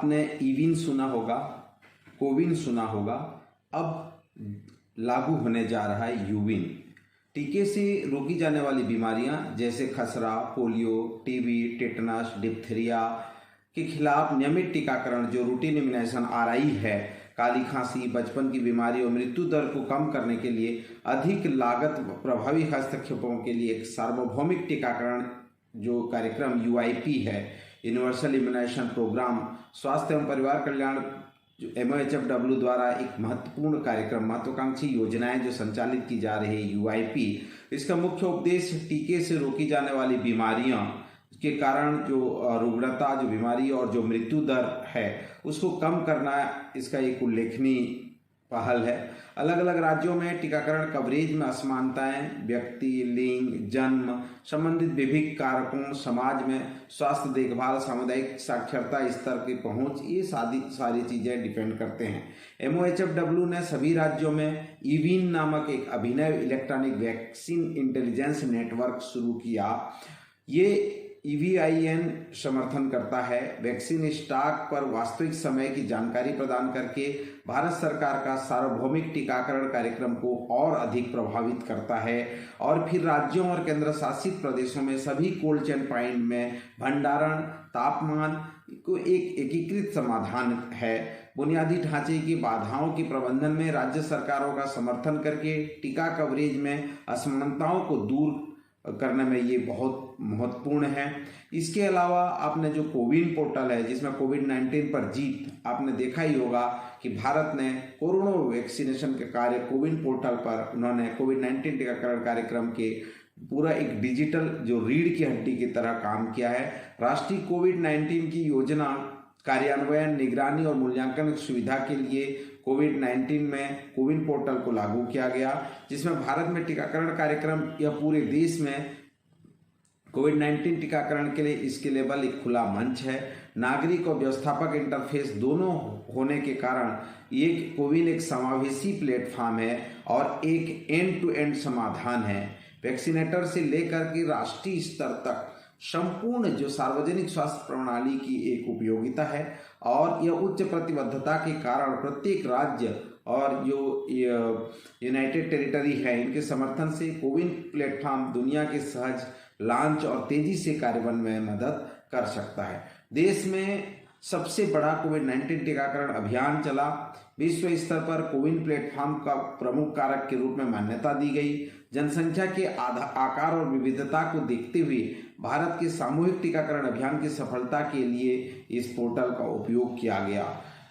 आपने ईविन सुना होगा, कोविन सुना होगा, अब लागू होने जा रहा है यूविन। टीके से रोकी जाने वाली बीमारियां जैसे खसरा, पोलियो, टीबी, टेटनस, डिप्थीरिया के खिलाफ नियमित टीकाकरण जो रूटीन इम्यूनाइजेशन आरआई है, काली खांसी, बचपन की बीमारी और मृत्यु दर को कम करने के लिए अधिक लागत प्रभावी हस्तक्षेपों के लिए एक सार्वभौमिक टीकाकरण जो कार्यक्रम यूआईपी है, यूनिवर्सल इम्यूनाइजेशन प्रोग्राम, स्वास्थ्य एवं परिवार कल्याण जो MOHFW द्वारा एक महत्वपूर्ण कार्यक्रम, महत्वाकांक्षी योजनाएं जो संचालित की जा रही है यूआईपी। इसका मुख्य उद्देश्य टीके से रोकी जाने वाली बीमारियां के कारण जो रुग्णता, जो बीमारी और जो मृत्यु दर है उसको कम करना इसका एक उल्लेखनीय पहल है। अलग अलग राज्यों में टीकाकरण कवरेज में असमानताएं, व्यक्ति, लिंग, जन्म संबंधित विभिन्न कारकों, समाज में स्वास्थ्य देखभाल, सामुदायिक साक्षरता स्तर की पहुंच, ये सारी चीजें डिपेंड करते हैं। MOHFW ने सभी राज्यों में ईविन नामक एक अभिनव इलेक्ट्रॉनिक वैक्सीन इंटेलिजेंस नेटवर्क शुरू किया। ये EVIN समर्थन करता है वैक्सीन स्टॉक पर वास्तविक समय की जानकारी प्रदान करके भारत सरकार का सार्वभौमिक टीकाकरण कार्यक्रम को और अधिक प्रभावित करता है, और फिर राज्यों और केंद्र शासित प्रदेशों में सभी कोल्ड चेन पॉइंट में भंडारण, तापमान को एक एकीकृत समाधान है। बुनियादी ढांचे की बाधाओं के प्रबंधन में राज्य सरकारों का समर्थन करके टीका कवरेज में असमानताओं को दूर करने में ये बहुत महत्वपूर्ण है। इसके अलावा आपने जो कोविन पोर्टल है जिसमें कोविड-19 पर जीत, आपने देखा ही होगा कि भारत ने कोरोना वैक्सीनेशन के कार्य कोविन पोर्टल पर उन्होंने कोविड-19 टीकाकरण कार्यक्रम के पूरा एक डिजिटल जो रीढ़ की हड्डी की तरह काम किया है। राष्ट्रीय कोविड-19 की योजना कार्यान्वयन, निगरानी और मूल्यांकन सुविधा के लिए कोविड-19 में कोविन पोर्टल को लागू किया गया, जिसमें भारत में टीकाकरण कार्यक्रम या पूरे देश में कोविड-19 टीकाकरण के लिए इसके लेवल एक खुला मंच है। नागरिक और व्यवस्थापक इंटरफेस दोनों होने के कारण ये कोविन एक समावेशी प्लेटफॉर्म है और एक एंड टू एंड समाधान है। वैक्सीनेटर से लेकर के राष्ट्रीय स्तर तक संपूर्ण जो सार्वजनिक स्वास्थ्य प्रणाली की एक उपयोगिता है, और यह उच्च प्रतिबद्धता के कारण प्रत्येक राज्य और जो यूनाइटेड टेरिटरी है इनके समर्थन से कोविन प्लेटफॉर्म दुनिया के सहज लॉन्च और तेजी से कार्यान्वयन में मदद कर सकता है। देश में सबसे बड़ा कोविड-19 टीकाकरण अभियान चला। विश्व स्तर पर कोविन प्लेटफॉर्म का प्रमुख कारक के रूप में मान्यता दी गई। जनसंख्या के आकार और विविधता को देखते हुए भारत के सामूहिक टीकाकरण अभियान की सफलता के लिए इस पोर्टल का उपयोग किया गया।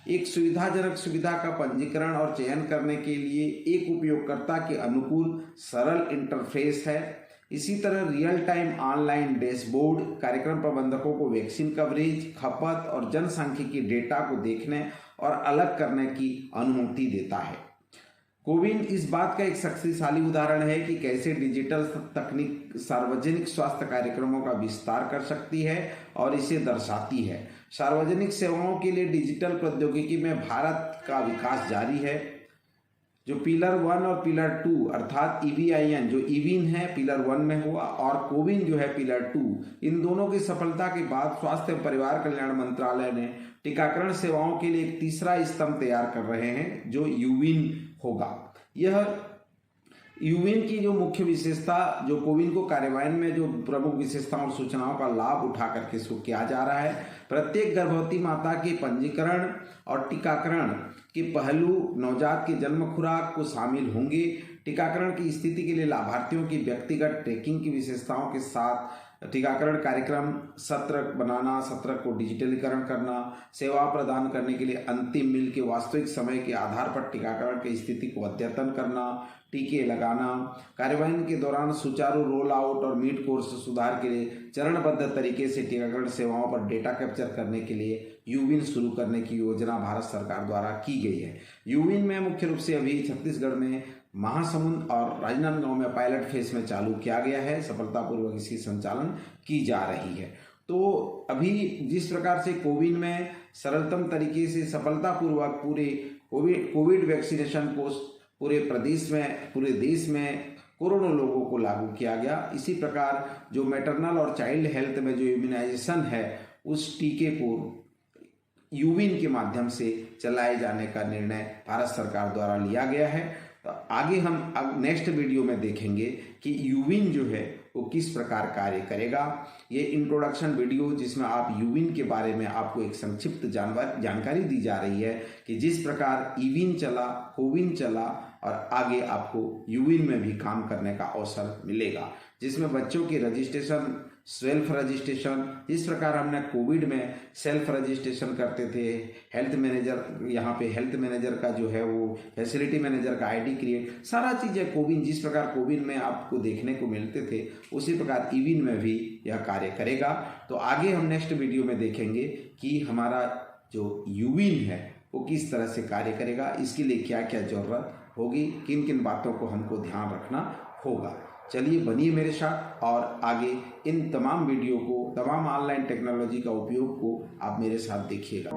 एक सुविधाजनक सुविधा का पंजीकरण और चयन करने के लिए एक उपयोगकर्ता के अनुकूल सरल इंटरफेस है। इसी तरह रियल टाइम ऑनलाइन डैशबोर्ड कार्यक्रम प्रबंधकों को वैक्सीन कवरेज, खपत और जनसांख्यिकी डेटा को देखने और अलग करने की अनुमति देता है। कोविन इस बात का एक शक्तिशाली उदाहरण है कि कैसे डिजिटल तकनीक सार्वजनिक स्वास्थ्य कार्यक्रमों का विस्तार कर सकती है और इसे दर्शाती है। सार्वजनिक सेवाओं के लिए डिजिटल प्रौद्योगिकी में भारत का विकास जारी है। जो पिलर 1 और पिलर 2 अर्थात EVIN जो ईविन है पिलर 1 में हुआ और कोविन जो है पिलर 2, इन दोनों की सफलता के बाद स्वास्थ्य एवं परिवार कल्याण मंत्रालय ने टीकाकरण सेवाओं के लिए एक तीसरा स्तंभ तैयार कर रहे हैं जो यूविन होगा। यह यूविन की जो मुख्य विशेषता, जो कोविन को कार्यान्वयन में जो प्रमुख विशेषताओं और सूचनाओं का लाभ उठा करके इसको किया जा रहा है। प्रत्येक गर्भवती माता के पंजीकरण और टीकाकरण के पहलू नवजात की जन्म खुराक को शामिल होंगे। टीकाकरण की स्थिति के लिए लाभार्थियों की व्यक्तिगत ट्रैकिंग की विशेषताओं के साथ टीकाकरण कार्यक्रम सत्र बनाना, सत्र को डिजिटलीकरण करना, सेवा प्रदान करने के लिए अंतिम मिल के वास्तविक समय के आधार पर टीकाकरण की स्थिति को अद्यतन करना, टीके लगाना, कार्यान्वयन के दौरान सुचारू रोल आउट और मिड कोर्स सुधार के लिए चरणबद्ध तरीके से टीकाकरण सेवाओं पर डेटा कैप्चर करने के लिए यूविन शुरू करने की योजना भारत सरकार द्वारा की गई है। यूविन में मुख्य रूप से अभी छत्तीसगढ़ में महासमुंद और राजनांदगांव में पायलट फेज में चालू किया गया है। सफलतापूर्वक इसकी संचालन की जा रही है। तो अभी जिस प्रकार से कोविन में सरलतम तरीके से सफलतापूर्वक पूरे कोविड वैक्सीनेशन को पूरे देश में करोड़ों लोगों को लागू किया गया, इसी प्रकार जो मैटरनल और चाइल्ड हेल्थ में जो इम्यूनाइजेशन है उस टीके को यूविन के माध्यम से चलाए जाने का निर्णय भारत सरकार द्वारा लिया गया है। तो आगे हम नेक्स्ट वीडियो में देखेंगे कि यूविन जो है वो किस प्रकार कार्य करेगा। ये इंट्रोडक्शन वीडियो जिसमें आप यूविन के बारे में आपको एक संक्षिप्त जानकारी दी जा रही है कि जिस प्रकार ईविन चला, कोविन चला और आगे आपको यूविन में भी काम करने का अवसर मिलेगा, जिसमें बच्चों की रजिस्ट्रेशन, सेल्फ रजिस्ट्रेशन, जिस प्रकार हमने कोविड में सेल्फ रजिस्ट्रेशन करते थे, हेल्थ मैनेजर, यहाँ पे हेल्थ मैनेजर का जो है वो फैसिलिटी मैनेजर का आईडी क्रिएट, सारा चीज़ें कोविन, जिस प्रकार कोविन में आपको देखने को मिलते थे उसी प्रकार ईविन में भी यह कार्य करेगा। तो आगे हम नेक्स्ट वीडियो में देखेंगे कि हमारा जो यूविन है वो किस तरह से कार्य करेगा, इसके लिए क्या क्या जरूरत होगी, किन किन बातों को हमको ध्यान रखना होगा। चलिए बनिए मेरे साथ और आगे इन तमाम वीडियो को, तमाम ऑनलाइन टेक्नोलॉजी का उपयोग को आप मेरे साथ देखिएगा।